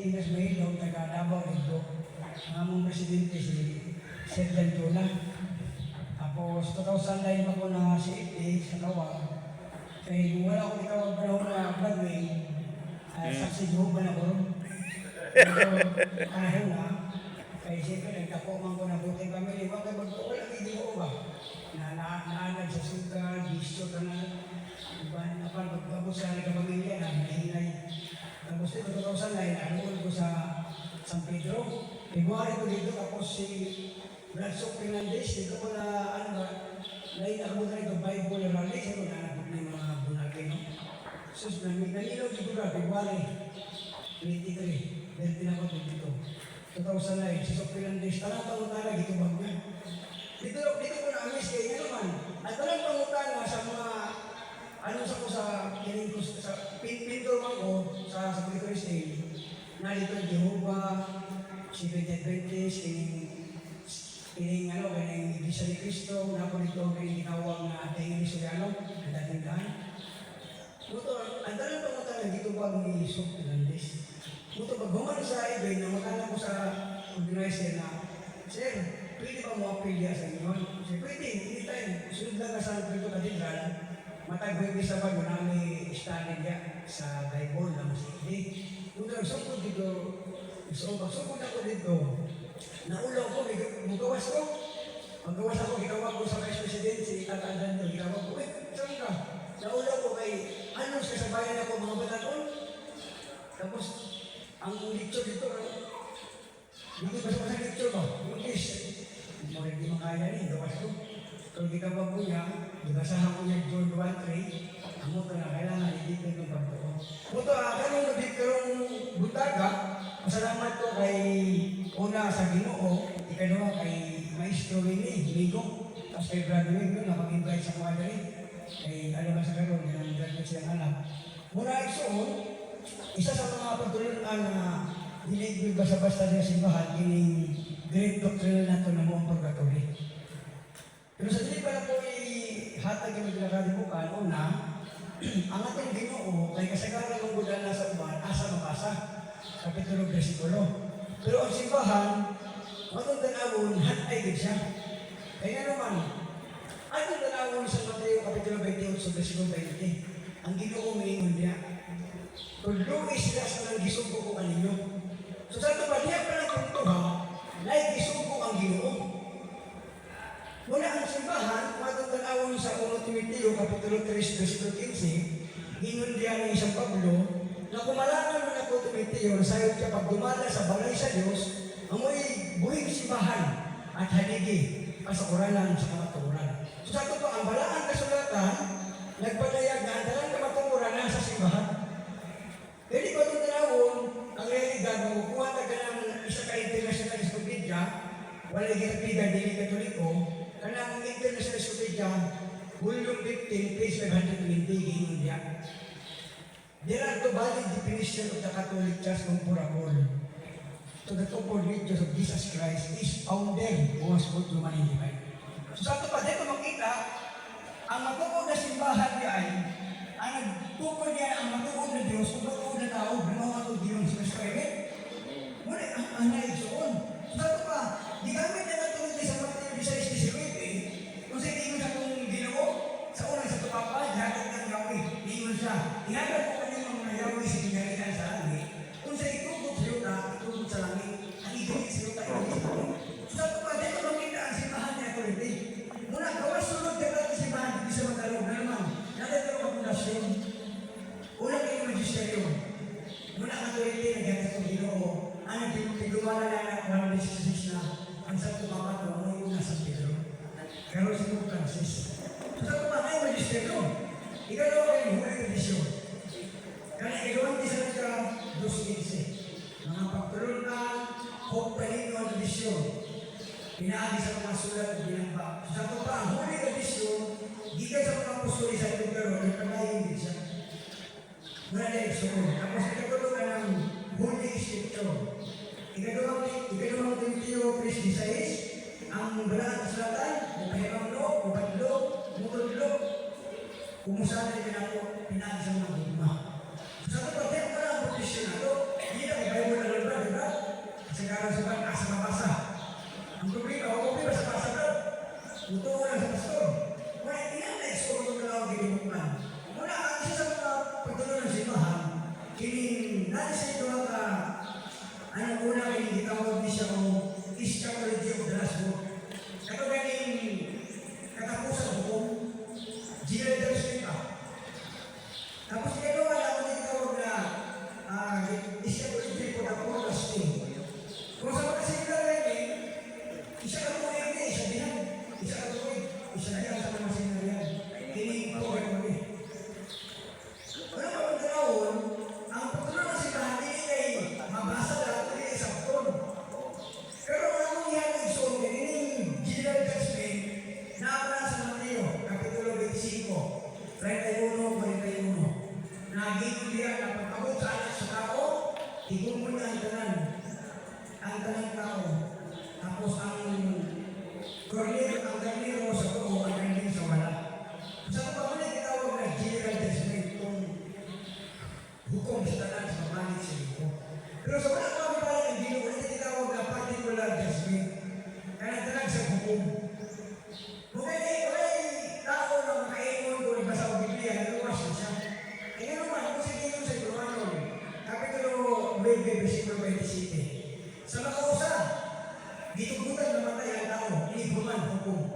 Inas Mahilog, taga Davao dito. Ang among presidente si Sir Jantuna. Tapos 2009 ako na si Iti sa Kawang. Kaya kung wala ko itawag panahon na Broadway, saksi Jehovah na ko ron. Pero panahon na, kaya siyempre nagtako man ko na buting family. Huwag kayo magtuko lang hindi ko ba? Naanag sa sugar, bisyo ka na. Napag magkabot sa nagkapamilya na nahinay. Tapos ito 2009, naanoon ko sa San Pedro. February ko dito, tapos si Bradshaw Fernandez, dito ko na, ano ba, nainakbo na ito, Bible rally, sino na anak ng mga bunagay, no? So, nanilo dito ka, February 23, dahil tinakot ko dito. 2009, si Sok Fernandez, talang pangutana, dito ba ko? Dito ko na-amis kayo, nga naman, at talang pangutana sa mga, ano sa ko sa kining ko sa pintor man ko sa Secretary of State na dito Jehovah, si Adventist, kining ano, kining Iglesia ni Cristo, na po dito kining ginawang na Tingin Soriano, ang dating daan. Buto, ang dalang pangutana dito ba ni Sok Fernandez? Buto, pag human sa ibig, namutana ko sa organizer na, Sir, pwede ba mo apelya sa inyo? Sir, pwede, anytime. Sunod lang na sa Pedro Cathedral, matag-webe sa bago namin study niya sa Bible na masiki. Kung nagsukod dito, pagsukod ako dito, naulaw ko, magawas ko. Magawas ako, gitawag ko sa Vice President, si Tatandaan nyo, gitawag ko, saan ka? Naulaw ko kay, ano sa sabayan ako mga bataton? Tapos, ang lecture dito, hindi ba sa lecture ba? English. Hindi makaya rin, gawas ko. Kung gitawag ko niya, dibasahan ko niya John 1:3, amo ito na kailangan i-dipin ng pagtuon. Ito, ganun nabit karong butaga, masalamat ko kay una sa Ginoo, ikalawa kay Maestro Winnie, Migo, tapos kay Brother Winnie, napag-invite sa mga dali. Kay alam ba sa karoon, yung graduate silang anak. Muna isuon, isa sa mga pagtulunan na hilig basta-basta niya simbahan, kining great doctrine na ito na mo ang purgatory. Pero sa dili pala po ihatag yung pinakalimukan, una, ang ating Ginoo kay kasagaran ng bulan na sa uban, asa mabasa, kapitulo versikulo. Pero ang simbahan, matong tanawon, hatay din siya. Kaya naman, atong tanawon sa Mateo kapitulo 28, versikulo 20, ang Ginoo maingon niya, "Tuloy sila sa nang gisugo ko kaninyo." So sa ito ba, diya pa ng puntuha, na gisugo ang Ginoo. Muna ang simbahan, matong tanawon sa 1 Timoteo, kapitulo 3, versikulo 15, ingon diyan ng isang Pablo, na kumalaman mo na po Timoteo, na sayot ka pag dumala sa balay sa Diyos, amoy buhing simbahan at haligi pasakuranan sa kamaturan. So sa ito po, ang balaan kasulatan, nagpadayag na ang dalang kamaturan na sa simbahan. Pwede ba itong tanawon, ang realidad mo, kuha na ka ng isa ka-international estupidya, walay ginapida, dili katoliko, kanang international estupidya, volume 15, page 520, gingon diya. There are two valid definition of the Catholic Church Comparable to the two-fold religion of Jesus Christ is found there who was both human and divine. So sa ito pa, dito makita, ang matuod na simbahan niya ay, ang nagtukod niya ang matuod na Diyos, kung matuod na tao, binuha ito Diyos sa Christ. Muna, ang naigsoon. So sa ito pa, di kami na natulog sa Mateo 16:18, kung sa hindi sa kong Ginoo, sa unang sa tupapa, jagat ng Yahweh, ingon siya, inagad ko kanyang mga Yahweh sa pinagalitan sa langit, kung sa itugod sa yuta, itugod sa langit, ang igawin sa yuta, igawin sa langit. So sa ito pa, dito makita ang simbahan niya ito. Muna, gawas sunod ka natin simbahan, hindi sa matalog na naman, natin ang pundasyon. Una kayo magisterium. Muna ang authority na gamit ng Ginoo, ang pinagawa na 1:16 na ang sa tumama ko, ang una sa Pedro. Pero si Pope Francis. So sa tumama kayo magisterium. Ikalawa kayo huling tradisyon. Kaya igawin din sa mga 2:15. Mga pagtulunan, hope palino ang tradisyon. Pinaagi sa mga sulat at binamba. So sa tumama, ang huling tradisyon, gikan sa mga apostoli sa lugar, nagpanayin din siya. Muna na iksunod. Tapos ikatulungan ng Holy Scripture. Ikadawang Timoteo 3:16, ang balaan ng salatan, mupahibang lo, mupatlo, mutudlo, kumusahan din ako pinag sa mga bugma. Sa ito, pati ang parang protection na ito, hindi na may Bible na niya ang tanan tao. Tapos ang garnero sa tao, ang garnero sa wala. Sa mga muna kitawag na general judgment kung hukom sa tanan sa pamalit sa ito. Pero sa mga kami pala ng Ginoo, ulit kitawag na particular judgment. Kaya tanan sa hukom. May tao na makaingon ko ibasa o Biblia, naluwas na siya. Kaya naman, kung sa Ginoo sa Romano, Kapitulo 9, versikulo 27. Sa makausa, ditugutan namatay ang tao, inibuman hukom.